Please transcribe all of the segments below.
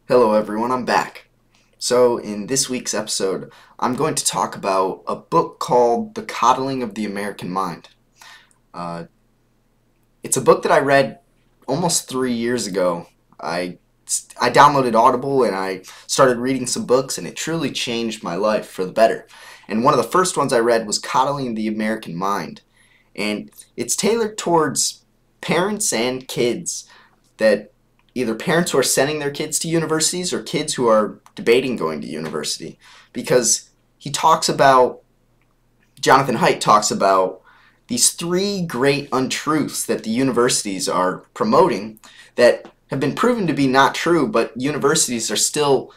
Hello everyone, I'm back. So in this week's episode, I'm going to talk about a book called The Coddling of the American Mind. Uh, it's a book that I read almost 3 years ago. I downloaded Audible and I started reading some books, and it truly changed my life for the better. And one of the first ones I read was Coddling the American Mind. And it's tailored towards parents and kids, that either parents who are sending their kids to universities or kids who are debating going to university, because Jonathan Haidt talks about these three great untruths that the universities are promoting that have been proven to be not true, but universities are still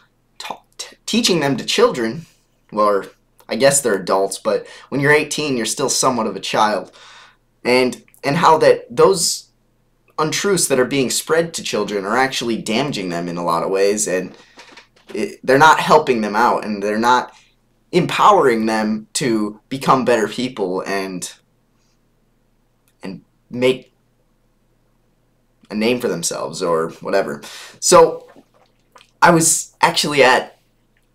teaching them to children. Well, or I guess they're adults, but when you're 18, you're still somewhat of a child. And how that those untruths that are being spread to children are actually damaging them in a lot of ways, and they're not helping them out, and they're not empowering them to become better people and make a name for themselves or whatever. So I was actually at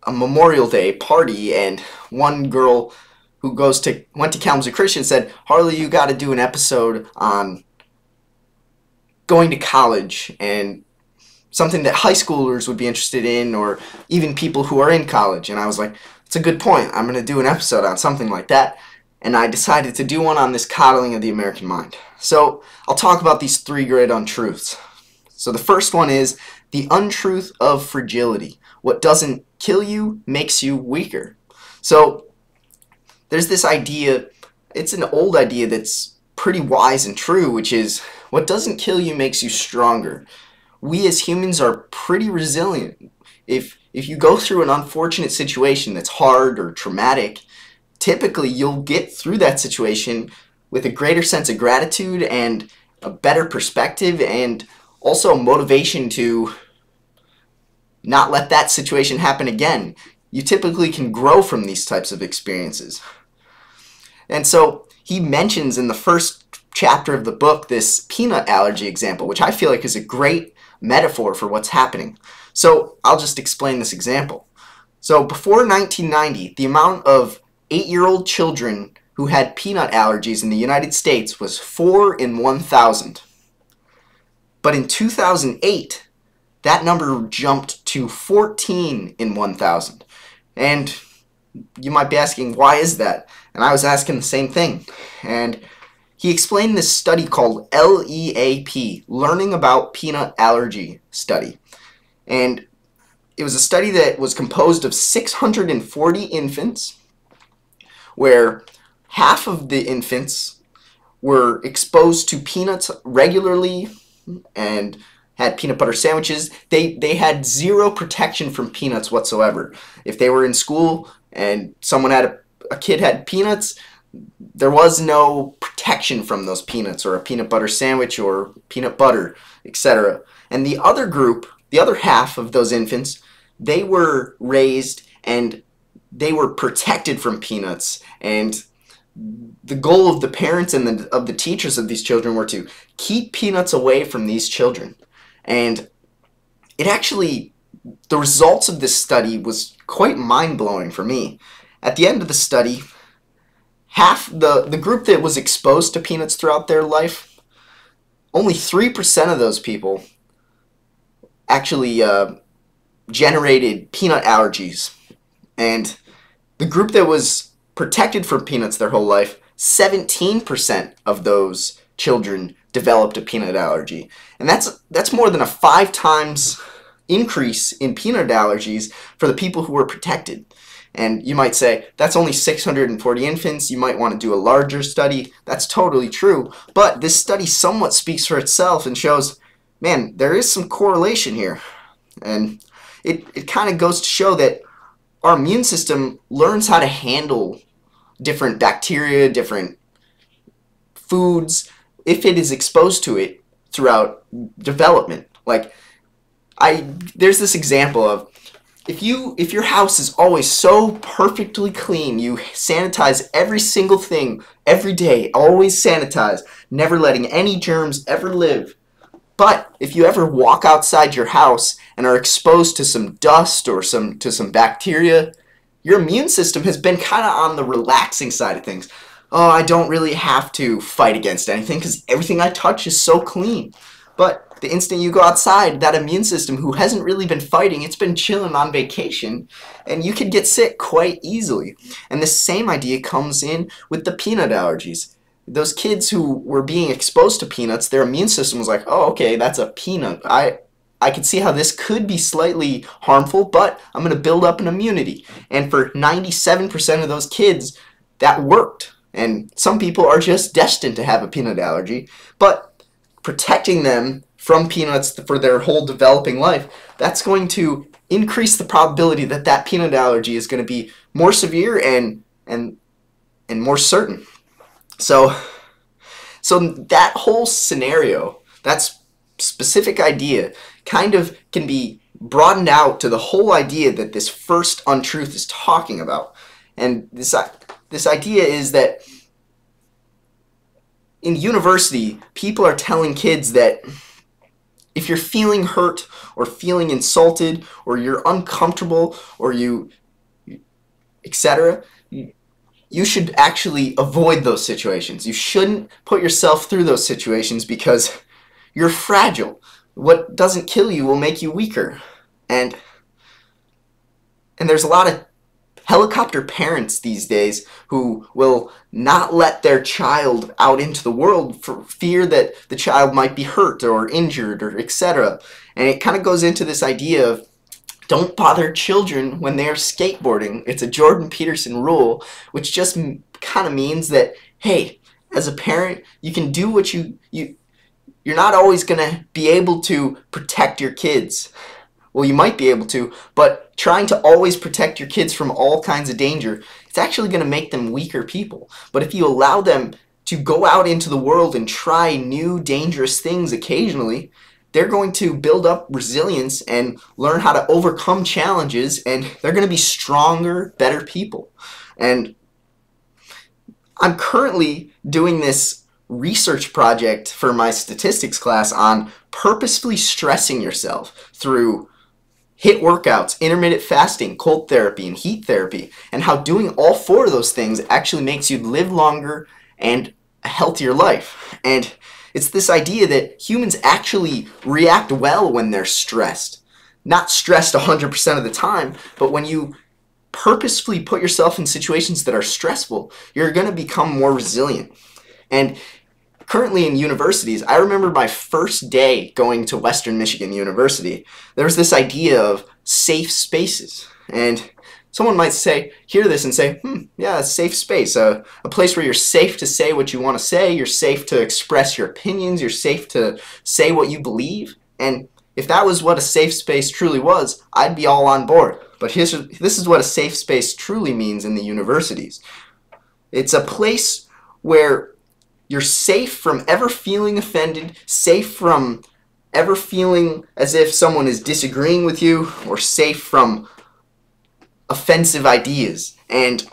a Memorial Day party, and one girl who went to Kalamazoo Christian said, "Harley, you got to do an episode on going to college and something that high schoolers would be interested in, or even people who are in college." And I was like, it's a good point. I'm going to do an episode on something like that. And I decided to do one on this coddling of the American mind. So I'll talk about these three great untruths. So the first one is the untruth of fragility. What doesn't kill you makes you weaker. So there's this idea, it's an old idea that's pretty wise and true, which is what doesn't kill you makes you stronger. We as humans are pretty resilient. If you go through an unfortunate situation that's hard or traumatic, typically you'll get through that situation with a greater sense of gratitude and a better perspective, and also motivation to not let that situation happen again. You typically can grow from these types of experiences. And so he mentions in the first chapter of the book this peanut allergy example, which I feel like is a great metaphor for what's happening. So I'll just explain this example. So before 1990, the amount of 8-year-old children who had peanut allergies in the United States was 4 in 1,000. But in 2008, that number jumped to 14 in 1,000. And you might be asking, why is that? And I was asking the same thing. And he explained this study called LEAP, Learning About Peanut Allergy Study. And it was a study that was composed of 640 infants, where half of the infants were exposed to peanuts regularly and had peanut butter sandwiches. They had zero protection from peanuts whatsoever. If they were in school and a kid had peanuts, there was no protection from those peanuts, or a peanut butter sandwich or peanut butter, etc. And the other group, the other half of those infants, they were raised and they were protected from peanuts. And the goal of the parents and of the teachers of these children were to keep peanuts away from these children. And the results of this study was quite mind-blowing for me. At the end of the study, half the group that was exposed to peanuts throughout their life, only 3% of those people actually generated peanut allergies. And the group that was protected from peanuts their whole life, 17% of those children developed a peanut allergy. And that's more than a 5 times increase in peanut allergies for the people who were protected. And you might say, that's only 640 infants, you might want to do a larger study. That's totally true. But this study somewhat speaks for itself and shows, man, there is some correlation here. And it kind of goes to show that our immune system learns how to handle different bacteria, different foods, if it is exposed to it throughout development. Like, there's this example of, if your house is always so perfectly clean, you sanitize every single thing every day, always sanitize, never letting any germs ever live, But if you ever walk outside your house and are exposed to some dust or to some bacteria, your immune system has been kind of on the relaxing side of things. Oh, I don't really have to fight against anything because everything I touch is so clean. But the instant you go outside, that immune system, who hasn't really been fighting, it's been chilling on vacation, and you can get sick quite easily. And the same idea comes in with the peanut allergies. Those kids who were being exposed to peanuts, their immune system was like, oh, okay, that's a peanut. I can see how this could be slightly harmful, but I'm going to build up an immunity. And for 97% of those kids, that worked. And some people are just destined to have a peanut allergy, but protecting them from peanuts for their whole developing life, that's going to increase the probability that that peanut allergy is going to be more severe and more certain. So that whole scenario, that specific idea, kind of can be broadened out to the whole idea that this first untruth is talking about. And this idea is that in university, people are telling kids that if you're feeling hurt or feeling insulted or you're uncomfortable or etc., you should actually avoid those situations. You shouldn't put yourself through those situations because you're fragile. What doesn't kill you will make you weaker. And there's a lot of helicopter parents these days who will not let their child out into the world for fear that the child might be hurt or injured or etc. And it kind of goes into this idea of don't bother children when they're skateboarding. It's a Jordan Peterson rule, which just kind of means that, hey, as a parent, you can do what you're not always going to be able to protect your kids. Well, you might be able to, but trying to always protect your kids from all kinds of danger, it's actually going to make them weaker people. But if you allow them to go out into the world and try new dangerous things occasionally, they're going to build up resilience and learn how to overcome challenges, and they're going to be stronger, better people. And I'm currently doing this research project for my statistics class on purposefully stressing yourself through HIIT workouts, intermittent fasting, cold therapy, and heat therapy, and how doing all four of those things actually makes you live longer and a healthier life. And it's this idea that humans actually react well when they're stressed. Not stressed 100% of the time, but when you purposefully put yourself in situations that are stressful, you're going to become more resilient. And currently in universities, I remember my first day going to Western Michigan University, there was this idea of safe spaces. And someone might hear this and say, yeah, a safe space, a place where you're safe to say what you want to say, you're safe to express your opinions, you're safe to say what you believe. And if that was what a safe space truly was, I'd be all on board. But this is what a safe space truly means in the universities. It's a place where you're safe from ever feeling offended, safe from ever feeling as if someone is disagreeing with you, or safe from offensive ideas. And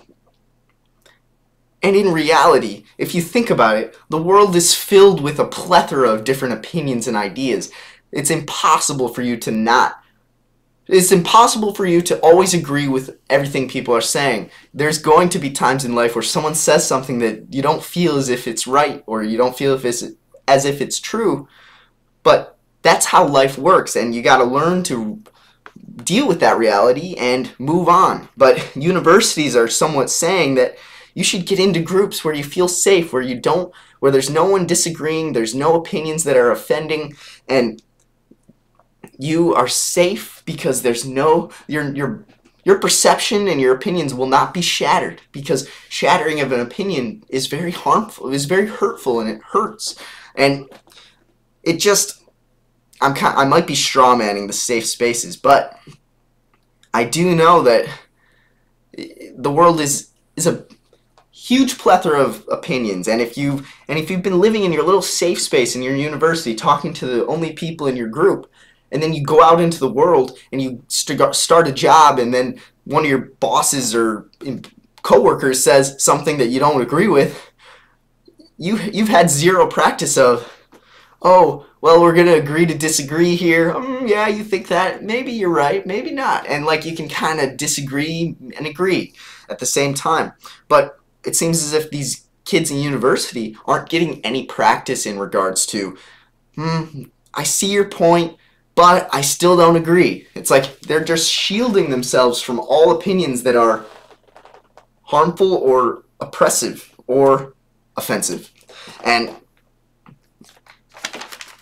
in reality, if you think about it, the world is filled with a plethora of different opinions and ideas. It's impossible for you to always agree with everything people are saying. There's going to be times in life where someone says something that you don't feel as if it's right, or you don't feel as if it's true, but that's how life works, and you got to learn to deal with that reality and move on. But universities are somewhat saying that you should get into groups where you feel safe, where there's no one disagreeing, there's no opinions that are offending, and you are safe because there's your perception and your opinions will not be shattered, because shattering of an opinion is very harmful, is very hurtful, and it hurts. And it just, I might be straw manning the safe spaces, but I do know that the world is a huge plethora of opinions, and if you've been living in your little safe space in your university, talking to the only people in your group, and then you go out into the world and you start a job, and then one of your bosses or coworkers says something that you don't agree with, you've had zero practice of, oh, well, we're gonna agree to disagree here. Yeah, you think that? Maybe you're right, maybe not. And like you can kind of disagree and agree at the same time. But it seems as if these kids in university aren't getting any practice in regards to, I see your point, but I still don't agree. It's like they're just shielding themselves from all opinions that are harmful or oppressive or offensive. And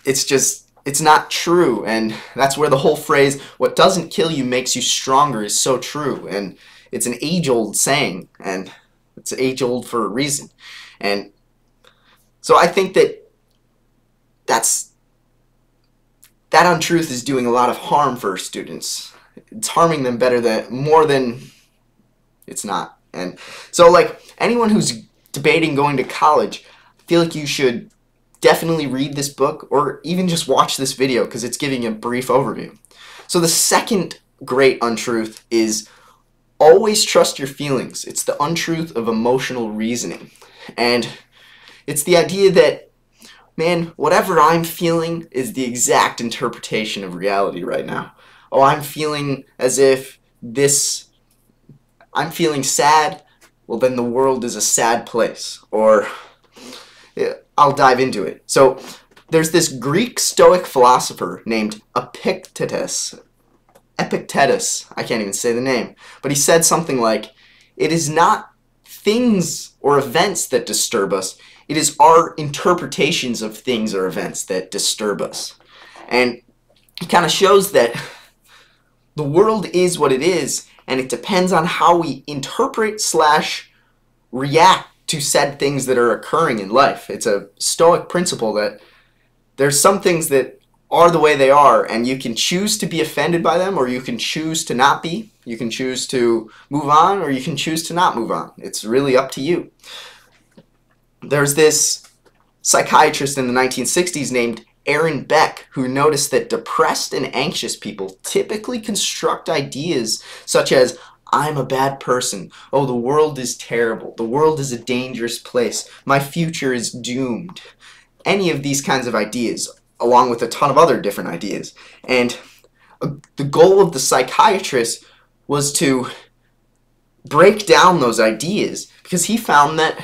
it's not true. And that's where the whole phrase, what doesn't kill you makes you stronger, is so true. And it's an age-old saying, and it's age-old for a reason. And so I think that untruth is doing a lot of harm for students. It's harming them more than it's not. And so like anyone who's debating going to college, I feel like you should definitely read this book or even just watch this video because it's giving a brief overview. So the second great untruth is always trust your feelings. It's the untruth of emotional reasoning. And it's the idea that, man, whatever I'm feeling is the exact interpretation of reality right now. Oh, I'm feeling as if I'm feeling sad. Well, then the world is a sad place. Or I'll dive into it. So there's this Greek Stoic philosopher named Epictetus. I can't even say the name. But he said something like, it is not things or events that disturb us. It is our interpretations of things or events that disturb us. And it kind of shows that the world is what it is, and it depends on how we interpret / react to said things that are occurring in life. It's a Stoic principle that there's some things that are the way they are, and you can choose to be offended by them, or you can choose to not be. You can choose to move on, or you can choose to not move on. It's really up to you. There's this psychiatrist in the 1960s named Aaron Beck who noticed that depressed and anxious people typically construct ideas such as, I'm a bad person. Oh, the world is terrible. The world is a dangerous place. My future is doomed. Any of these kinds of ideas, along with a ton of other different ideas. And the goal of the psychiatrist was to break down those ideas, because he found that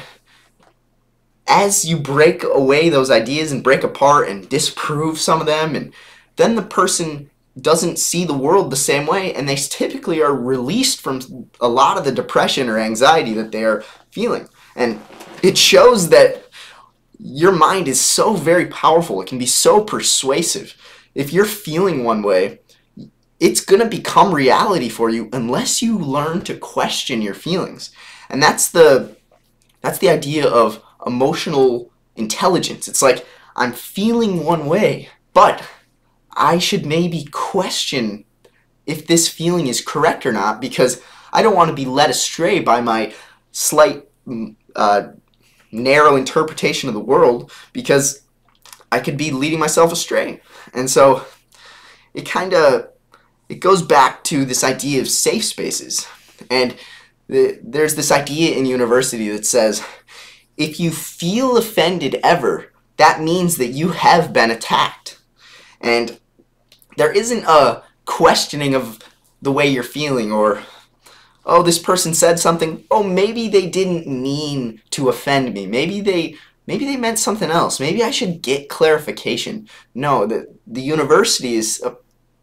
as you break away those ideas and break apart and disprove some of them, and then the person doesn't see the world the same way, and they typically are released from a lot of the depression or anxiety that they are feeling. And it shows that your mind is so very powerful. It can be so persuasive. If you're feeling one way, it's going to become reality for you unless you learn to question your feelings. And that's the idea of emotional intelligence. It's like, I'm feeling one way, but I should maybe question if this feeling is correct or not, because I don't want to be led astray by my slight narrow interpretation of the world, because I could be leading myself astray. And so it goes back to this idea of safe spaces. And there's this idea in university that says, if you feel offended ever, that means that you have been attacked. And there isn't a questioning of the way you're feeling, or, oh, this person said something, oh, maybe they didn't mean to offend me. Maybe they meant something else. Maybe I should get clarification. No, the university is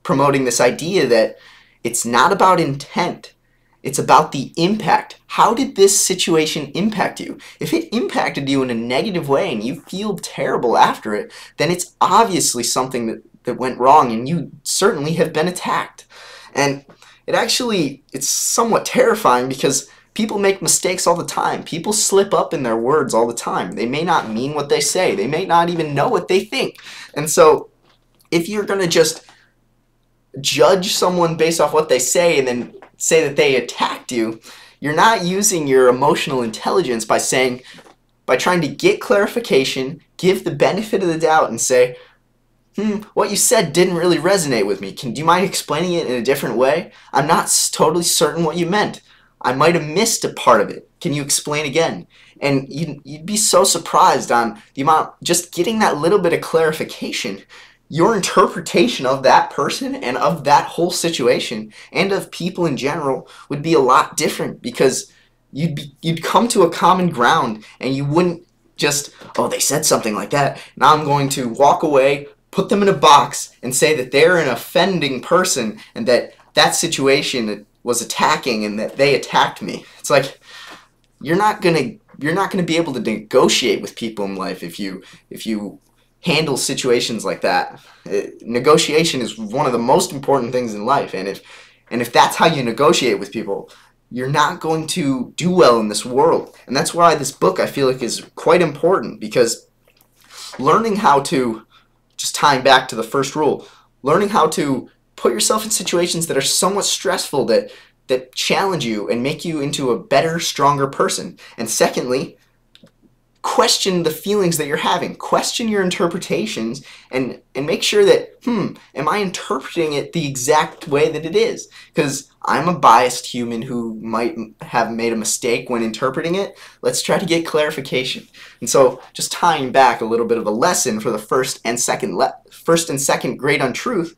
promoting this idea that it's not about intent. It's about the impact. How did this situation impact you? If it impacted you in a negative way and you feel terrible after it, then it's obviously something that went wrong, and you certainly have been attacked. And it's somewhat terrifying, because people make mistakes all the time. People slip up in their words all the time. They may not mean what they say. They may not even know what they think. And so if you're going to just judge someone based off what they say and then say that they attacked you, you're not using your emotional intelligence by trying to get clarification, give the benefit of the doubt, and say, what you said didn't really resonate with me. Do you mind explaining it in a different way? I'm not totally certain what you meant. I might have missed a part of it. Can you explain again? And you'd be so surprised on the amount, just getting that little bit of clarification. Your interpretation of that person and of that whole situation and of people in general would be a lot different, because you'd come to a common ground, and you wouldn't just, oh, they said something like that, now I'm going to walk away, put them in a box, and say that they're an offending person and that that situation was attacking and that they attacked me. It's like, you're not gonna be able to negotiate with people in life if you handle situations like that. Negotiation is one of the most important things in life, and if that's how you negotiate with people, you're not going to do well in this world. And that's why this book, I feel like, is quite important, because learning how to, just tying back to the first rule, learning how to put yourself in situations that are somewhat stressful, that challenge you and make you into a better, stronger person. And secondly, question the feelings that you're having. Question your interpretations, and make sure that, am I interpreting it the exact way that it is? Because I'm a biased human who might have made a mistake when interpreting it. Let's try to get clarification. And so, just tying back a little bit of a lesson for the first and second grade Untruth,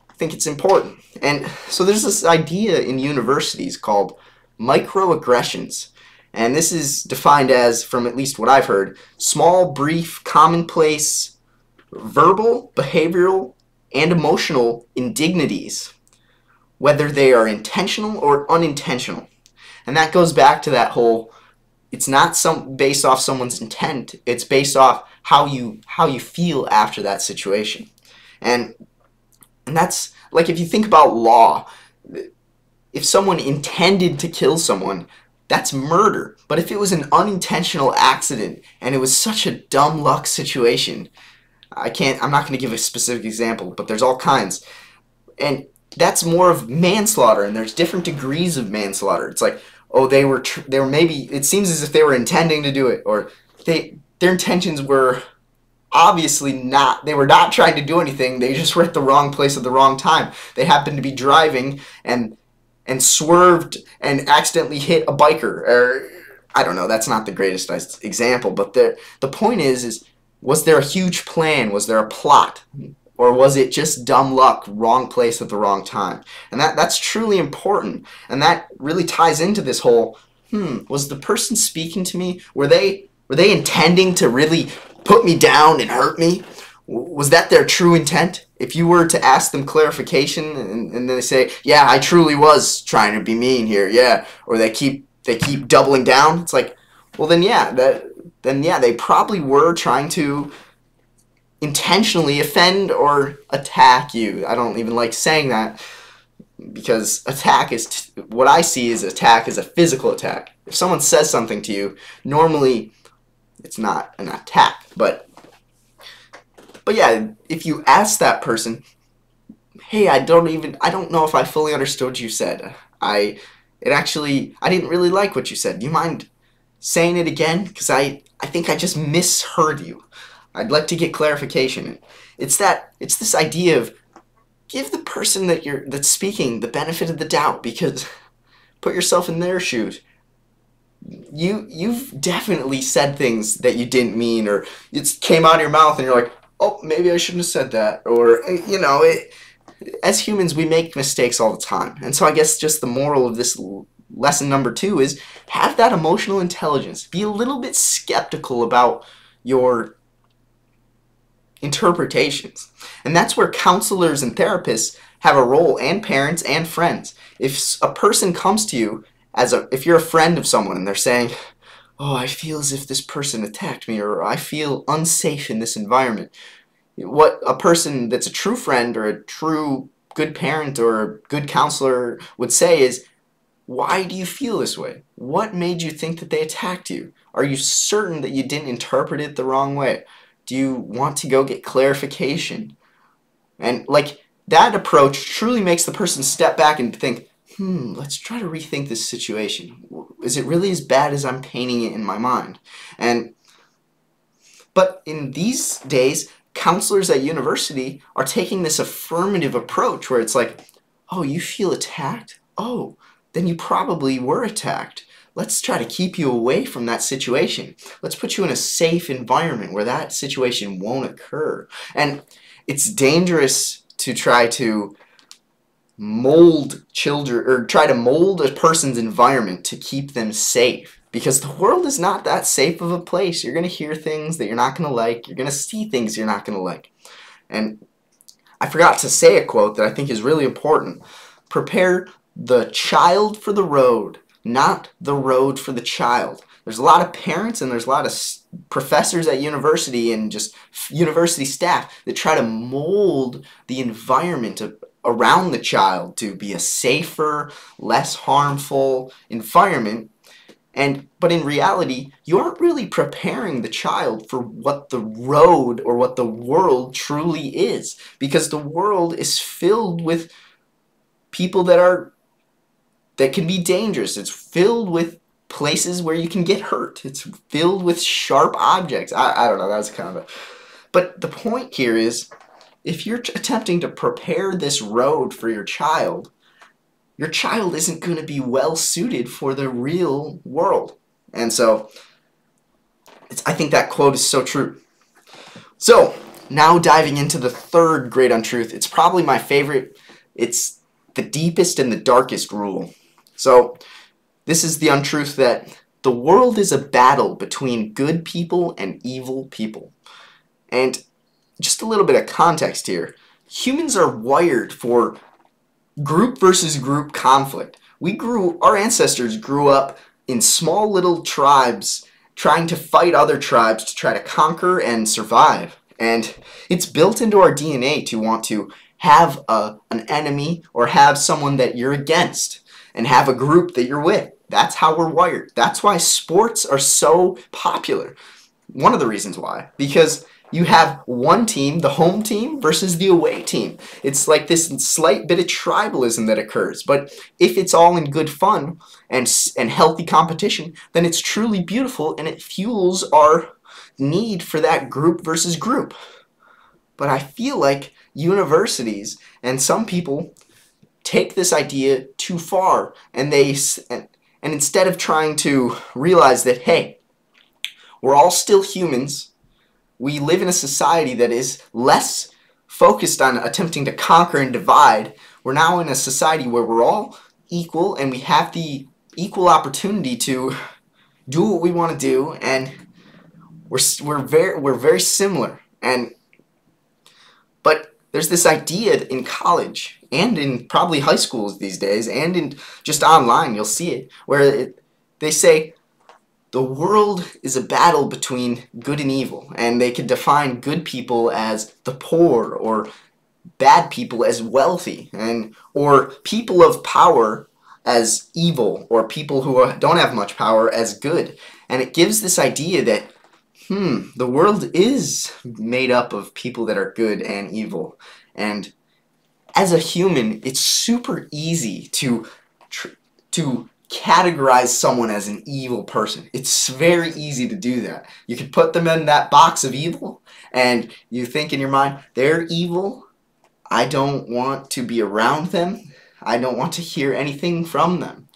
I think it's important. And so there's this idea in universities called microaggressions. And this is defined as, from at least what I've heard, small, brief, commonplace, verbal, behavioral, and emotional indignities, whether they are intentional or unintentional. And that goes back to that whole, it's not based off someone's intent, it's based off how you feel after that situation. And that's, like, if you think about law, if someone intended to kill someone, that's murder. But if it was an unintentional accident and it was such a dumb luck situation, I'm not going to give a specific example, but there's all kinds. And that's more of manslaughter, and there's different degrees of manslaughter. It's like, oh, they were maybe, it seems as if they were intending to do it, or their intentions were obviously not, they were not trying to do anything, they just were at the wrong place at the wrong time. They happened to be driving and swerved and accidentally hit a biker, or I don't know, that's not the greatest example, but the point is was there a huge plan? Was there a plot? Or was it just dumb luck, wrong place at the wrong time? And that's truly important. And that really ties into this whole, was the person speaking to me, were they intending to really put me down and hurt me? Was that their true intent? If you were to ask them clarification and then they say, yeah, I truly was trying to be mean here, yeah, or they keep doubling down, it's like, well, then yeah, they probably were trying to intentionally offend or attack you. I don't even like saying that, because attack is, what I see as attack is a physical attack. If someone says something to you, normally it's not an attack, but yeah, if you ask that person, hey, I don't know if I fully understood what you said. I didn't really like what you said. Do you mind saying it again? Because I think I just misheard you. I'd like to get clarification. It's this idea of give the person that's speaking the benefit of the doubt, because put yourself in their shoes. You've definitely said things that you didn't mean, or it came out of your mouth and you're like, oh, maybe I shouldn't have said that, or, you know, as humans, we make mistakes all the time. And so I guess just the moral of this lesson number 2 is have that emotional intelligence. Be a little bit skeptical about your interpretations. And that's where counselors and therapists have a role, and parents and friends. If a person comes to you if you're a friend of someone and they're saying, oh, I feel as if this person attacked me, or I feel unsafe in this environment. What a person that's a true friend or a true good parent or a good counselor would say is, why do you feel this way? What made you think that they attacked you? Are you certain that you didn't interpret it the wrong way? Do you want to go get clarification? And like, that approach truly makes the person step back and think, let's try to rethink this situation. Is it really as bad as I'm painting it in my mind? But in these days, counselors at university are taking this affirmative approach where it's like, oh, you feel attacked? Oh, then you probably were attacked. let's try to keep you away from that situation. Let's put you in a safe environment where that situation won't occur. And it's dangerous to try to mold children, or try to mold a person's environment to keep them safe, because the world is not that safe of a place. You're going to hear things that you're not going to like. You're going to see things you're not going to like. And I forgot to say a quote that I think is really important. Prepare the child for the road, not the road for the child. There's a lot of parents and there's a lot of professors at university and just university staff that try to mold the environment around the child to be a safer, less harmful environment. But in reality, you aren't really preparing the child for what the road or what the world truly is, because the world is filled with people that can be dangerous. It's filled with places where you can get hurt. It's filled with sharp objects. I don't know, that was kind of a... But the point here is, if you're attempting to prepare this road for your child isn't going to be well suited for the real world. And so, I think that quote is so true. So, now diving into the third great untruth. It's probably my favorite. It's the deepest and the darkest rule. So, this is the untruth that the world is a battle between good people and evil people. And just a little bit of context here. Humans are wired for group versus group conflict. Our ancestors grew up in small little tribes trying to fight other tribes to try to conquer and survive. And it's built into our DNA to want to have an enemy or have someone that you're against and have a group that you're with. That's how we're wired. That's why sports are so popular. One of the reasons why. Because you have one team, the home team, versus the away team. It's like this slight bit of tribalism that occurs. But if it's all in good fun and healthy competition, then it's truly beautiful and it fuels our need for that group versus group. But I feel like universities and some people take this idea too far, and instead of trying to realize that, hey, we're all still humans. We live in a society that is less focused on attempting to conquer and divide. We're now in a society where we're all equal and we have the equal opportunity to do what we want to do, and we're very similar. But there's this idea in college and in probably high schools these days and in just online, you'll see it, where they say the world is a battle between good and evil, and they can define good people as the poor, or bad people as wealthy, or people of power as evil, or people who don't have much power as good. And it gives this idea that, the world is made up of people that are good and evil. And as a human, it's super easy to categorize someone as an evil person. It's very easy to do that. You can put them in that box of evil, and you think in your mind, they're evil. I don't want to be around them. I don't want to hear anything from them.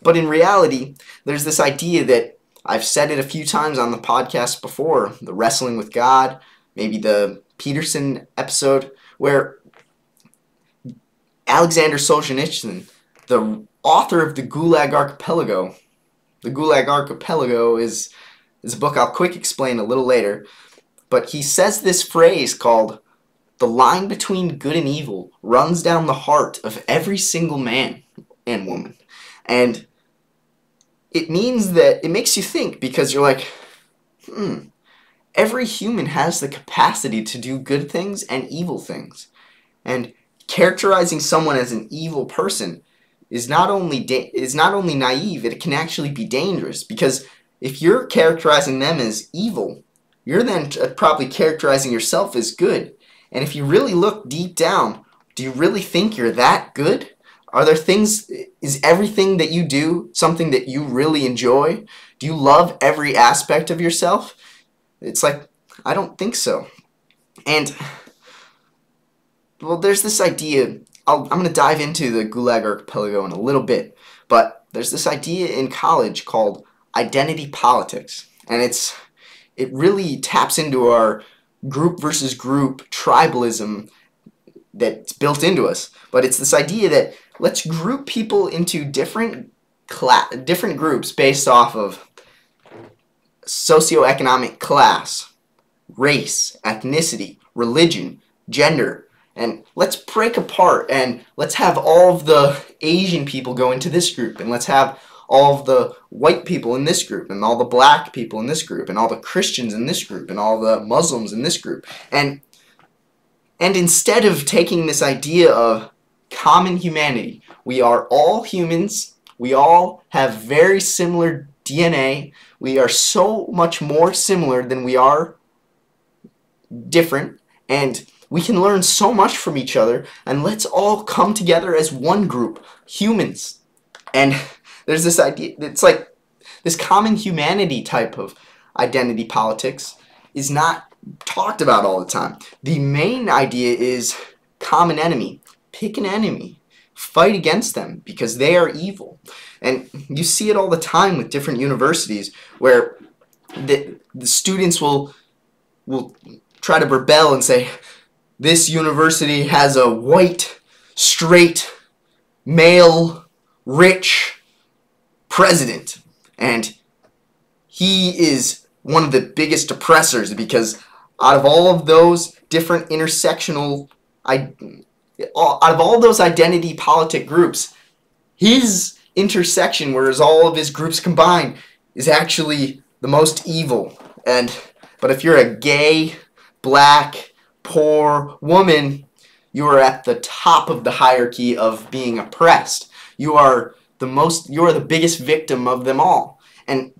But in reality, there's this idea that I've said it a few times on the podcast before, the Wrestling with God, maybe the Peterson episode, where Alexander Solzhenitsyn, the author of the Gulag Archipelago. The Gulag Archipelago is a book I'll quick explain a little later, but he says this phrase called, "The line between good and evil runs down the heart of every single man and woman." And it means that it makes you think, because you're like, every human has the capacity to do good things and evil things. And characterizing someone as an evil person is not only naive, it can actually be dangerous, because if you're characterizing them as evil, you're then probably characterizing yourself as good. And if you really look deep down, do you really think you're that good? Is everything that you do something that you really enjoy? Do you love every aspect of yourself? It's like, I don't think so. And, well, there's this idea. I'm going to dive into the Gulag Archipelago in a little bit, but there's this idea in college called identity politics, and it really taps into our group versus group tribalism that's built into us. But it's this idea that let's group people into different groups based off of socioeconomic class, race, ethnicity, religion, gender, and let's break apart and let's have all of the Asian people go into this group, and let's have all of the white people in this group, and all the black people in this group, and all the Christians in this group, and all the Muslims in this group. And instead of taking this idea of common humanity, we are all humans, we all have very similar DNA, we are so much more similar than we are different, and we can learn so much from each other, and let's all come together as one group, humans. And there's this idea, it's like this common humanity type of identity politics is not talked about all the time. The main idea is common enemy. Pick an enemy. Fight against them because they are evil. And you see it all the time with different universities where the students will try to rebel and say, this university has a white, straight, male, rich president, and he is one of the biggest oppressors because out of all of those different out of all those identity politic groups, his intersection, whereas all of his groups combined, is actually the most evil. But if you're a gay, black, poor woman, you are at the top of the hierarchy of being oppressed. You are the biggest victim of them all. And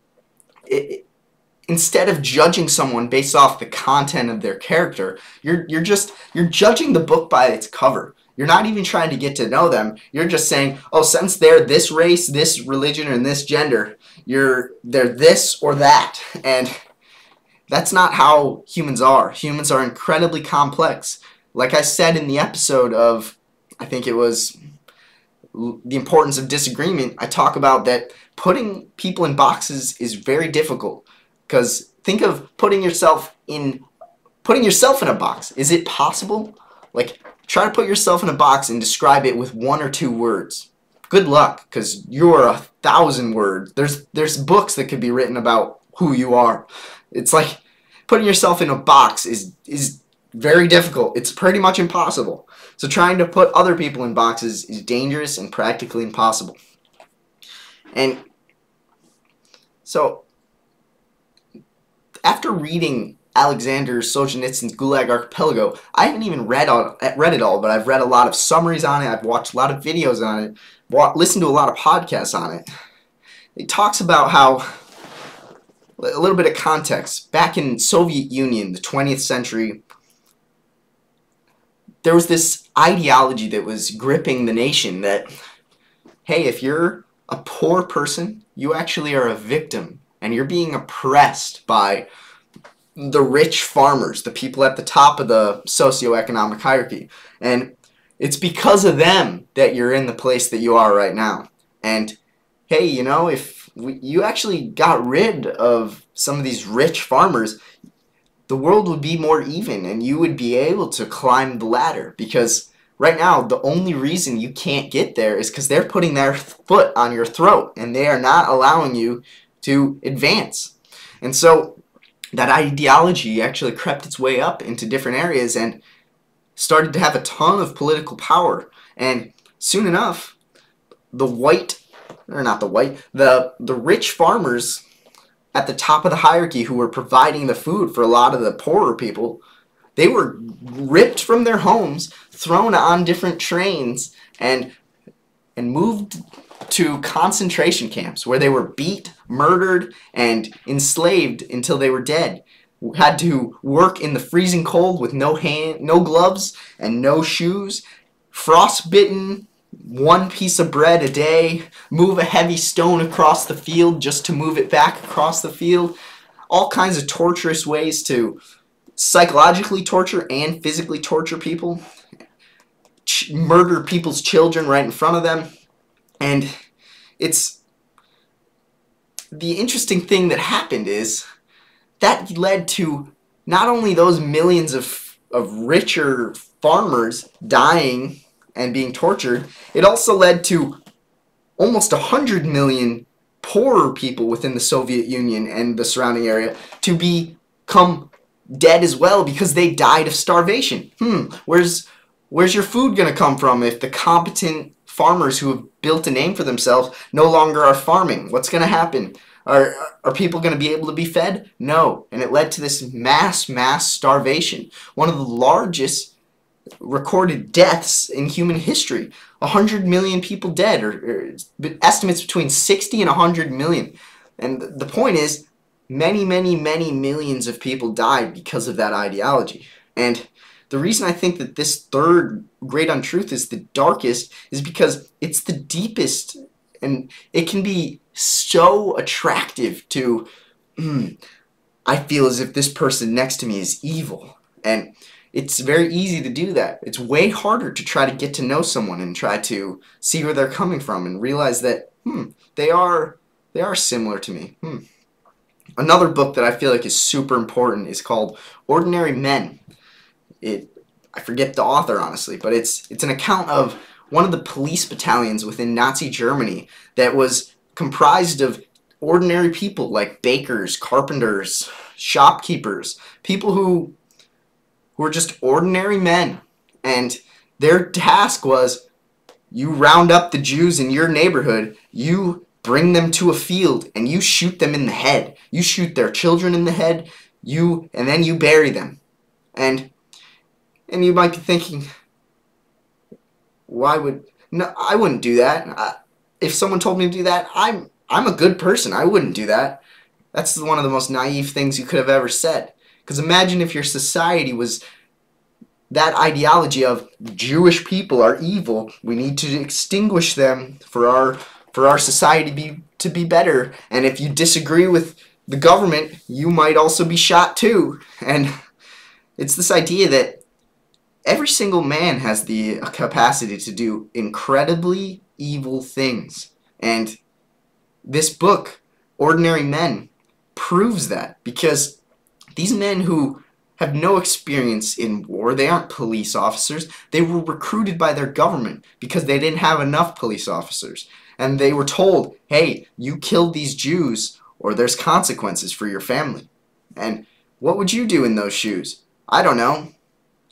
instead of judging someone based off the content of their character, you're judging the book by its cover. You're not even trying to get to know them. You're just saying, oh, since they're this race, this religion, and this gender, they're this or that. And that's not how humans are. Humans are incredibly complex. Like I said in the episode of, I think it was The Importance of Disagreement, I talk about that putting people in boxes is very difficult. Because think of putting yourself in a box. Is it possible? Like, try to put yourself in a box and describe it with 1 or 2 words. Good luck, because you're 1,000 words. There's books that could be written about who you are. It's like putting yourself in a box is very difficult. It's pretty much impossible. So trying to put other people in boxes is dangerous and practically impossible. And so after reading Alexander Solzhenitsyn's Gulag Archipelago, I haven't even read it all, but I've read a lot of summaries on it, I've watched a lot of videos on it, listened to a lot of podcasts on it. It talks about how, a little bit of context, back in Soviet Union, the 20th century, there was this ideology that was gripping the nation that, hey, if you're a poor person, you actually are a victim, and you're being oppressed by the rich farmers, the people at the top of the socioeconomic hierarchy. And it's because of them that you're in the place that you are right now. And hey, you know, if you actually got rid of some of these rich farmers, the world would be more even and you would be able to climb the ladder. Because right now, the only reason you can't get there is because they're putting their foot on your throat and they are not allowing you to advance. And so that ideology actually crept its way up into different areas and started to have a ton of political power. And soon enough, the rich farmers at the top of the hierarchy who were providing the food for a lot of the poorer people, they were ripped from their homes, thrown on different trains, and moved to concentration camps where they were beat, murdered, and enslaved until they were dead. Had to work in the freezing cold with no gloves and no shoes, frostbitten, 1 piece of bread a day, move a heavy stone across the field just to move it back across the field. All kinds of torturous ways to psychologically torture and physically torture people. Murder people's children right in front of them. And it's the interesting thing that happened is that led to not only those millions of richer farmers dying and being tortured, it also led to almost 100 million poorer people within the Soviet Union and the surrounding area to become dead as well because they died of starvation. Where's your food going to come from if the competent farmers who have built a name for themselves no longer are farming? What's going to happen? Are people going to be able to be fed? No. And it led to this mass starvation. One of the largest recorded deaths in human history. 100 million people dead, or estimates between 60 and 100 million. And the point is, many millions of people died because of that ideology. And the reason I think that this third great untruth is the darkest is because it's the deepest, and it can be so attractive to, I feel as if this person next to me is evil. And it's very easy to do that. It's way harder to try to get to know someone and try to see where they're coming from and realize that, they are similar to me. Another book that I feel like is super important is called Ordinary Men. I forget the author, honestly, but it's an account of one of the police battalions within Nazi Germany that was comprised of ordinary people like bakers, carpenters, shopkeepers, people who were just ordinary men. And their task was, you round up the Jews in your neighborhood, you bring them to a field, and you shoot them in the head. You shoot their children in the head, and then you bury them. And you might be thinking, no, I wouldn't do that. If someone told me to do that, I'm a good person. I wouldn't do that. That's one of the most naive things you could have ever said. Because imagine if your society was that ideology of Jewish people are evil, we need to extinguish them for our society to be better, and if you disagree with the government, you might also be shot too. And it's this idea that every single man has the capacity to do incredibly evil things. And this book, Ordinary Men, proves that, because these men who have no experience in war, they aren't police officers, they were recruited by their government because they didn't have enough police officers. And they were told, hey, you killed these Jews or there's consequences for your family. And what would you do in those shoes? I don't know.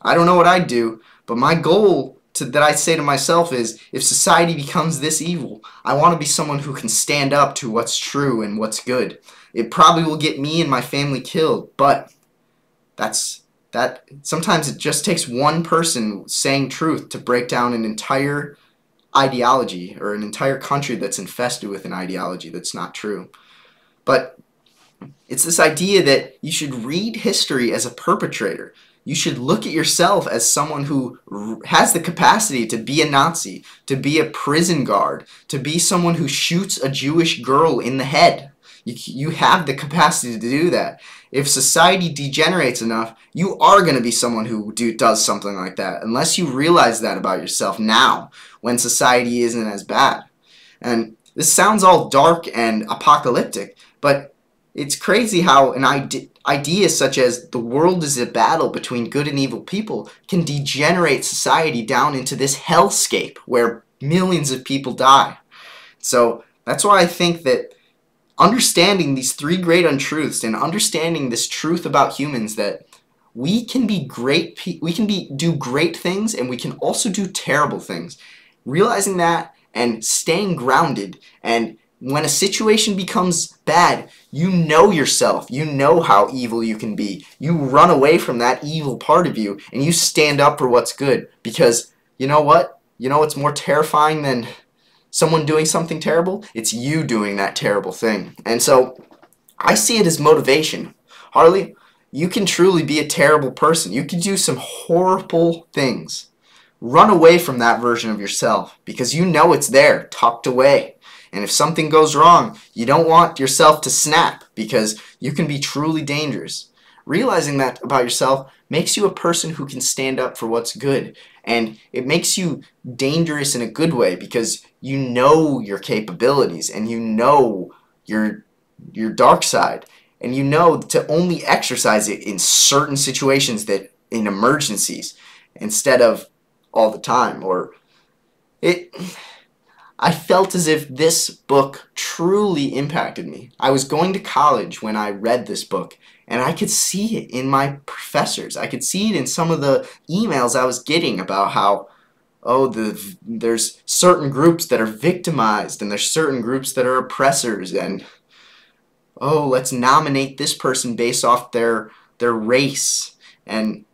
I don't know what I'd do, but my goal that I say to myself is, if society becomes this evil, I want to be someone who can stand up to what's true and what's good. It probably will get me and my family killed, but sometimes it just takes one person saying truth to break down an entire ideology or an entire country that's infested with an ideology that's not true. But it's this idea that you should read history as a perpetrator. You should look at yourself as someone who has the capacity to be a Nazi, to be a prison guard, to be someone who shoots a Jewish girl in the head. You have the capacity to do that. If society degenerates enough, you are going to be someone who does something like that, unless you realize that about yourself now, when society isn't as bad. And this sounds all dark and apocalyptic, but it's crazy how an idea such as the world is a battle between good and evil people can degenerate society down into this hellscape where millions of people die. So that's why I think that understanding these three great untruths and understanding this truth about humans, that we can be great, do great things, and we can also do terrible things. Realizing that and staying grounded, and when a situation becomes bad, you know yourself, you know how evil you can be. You run away from that evil part of you and you stand up for what's good, because you know what? You know what's more terrifying than someone doing something terrible? It's you doing that terrible thing. And so I see it as motivation. Harley, you can truly be a terrible person. You can do some horrible things. Run away from that version of yourself, because you know it's there, tucked away. And if something goes wrong, you don't want yourself to snap, because you can be truly dangerous. Realizing that about yourself makes you a person who can stand up for what's good. And it makes you dangerous in a good way, because you know your capabilities and you know your your dark side, and you know to only exercise it in certain situations, that in emergencies, instead of all the time. Or I felt as if this book truly impacted me. I was going to college when I read this book, and I could see it in my professors. I could see it in some of the emails I was getting about how, oh, there's certain groups that are victimized, and there's certain groups that are oppressors, and oh, let's nominate this person based off their race. And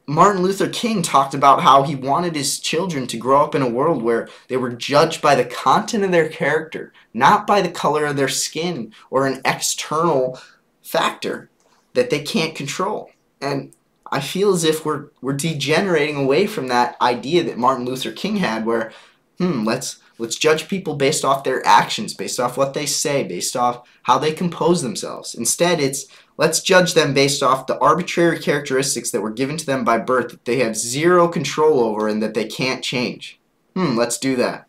Martin Luther King talked about how he wanted his children to grow up in a world where they were judged by the content of their character, not by the color of their skin or an external factor that they can't control. And I feel as if we're degenerating away from that idea that Martin Luther King had, where let's judge people based off their actions, based off what they say, based off how they compose themselves. Instead, it's let's judge them based off the arbitrary characteristics that were given to them by birth that they have zero control over and that they can't change. Let's do that.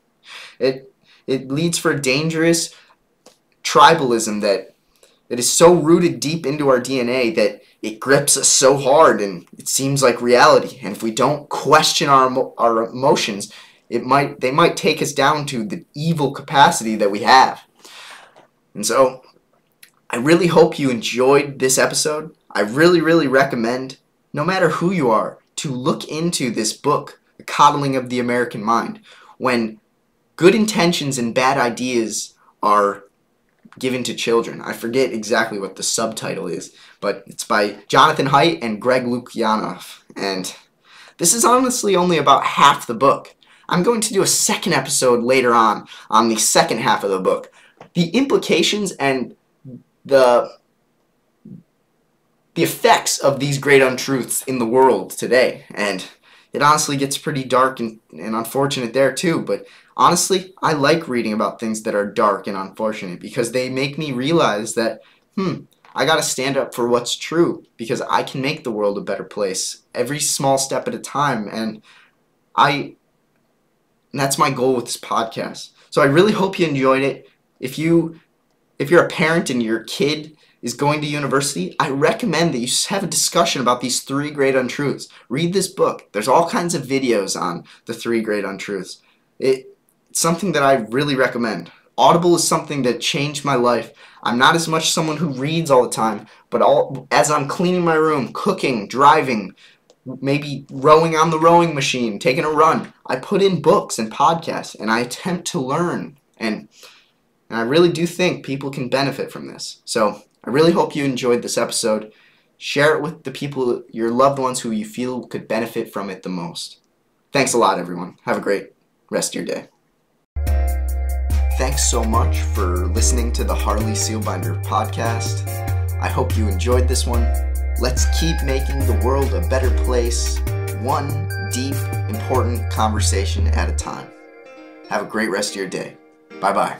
It leads for a dangerous tribalism that is so rooted deep into our DNA that it grips us so hard and it seems like reality. And if we don't question our emotions, they might take us down to the evil capacity that we have. And so I really hope you enjoyed this episode. I really, really recommend, no matter who you are, to look into this book, The Coddling of the American Mind, when good intentions and bad ideas are given to children. I forget exactly what the subtitle is, but it's by Jonathan Haidt and Greg Lukainoff. And this is honestly only about half the book. I'm going to do a second episode later on the second half of the book. The implications and the effects of these great untruths in the world today. And it honestly gets pretty dark and unfortunate there too, but honestly, I like reading about things that are dark and unfortunate because they make me realize that, I gotta stand up for what's true because I can make the world a better place every small step at a time, and that's my goal with this podcast. So I really hope you enjoyed it. If you're a parent and your kid is going to university, I recommend that you have a discussion about these 3 great untruths. Read this book. There's all kinds of videos on the 3 great untruths. It's something that I really recommend. Audible is something that changed my life. I'm not as much someone who reads all the time, but as I'm cleaning my room, cooking, driving, maybe rowing on the rowing machine, taking a run, I put in books and podcasts, and I attempt to learn. And I really do think people can benefit from this. So I really hope you enjoyed this episode. Share it with the people, your loved ones who you feel could benefit from it the most. Thanks a lot, everyone. Have a great rest of your day. Thanks so much for listening to the Harley Seelbinder podcast. I hope you enjoyed this one. Let's keep making the world a better place, one deep, important conversation at a time. Have a great rest of your day. Bye-bye.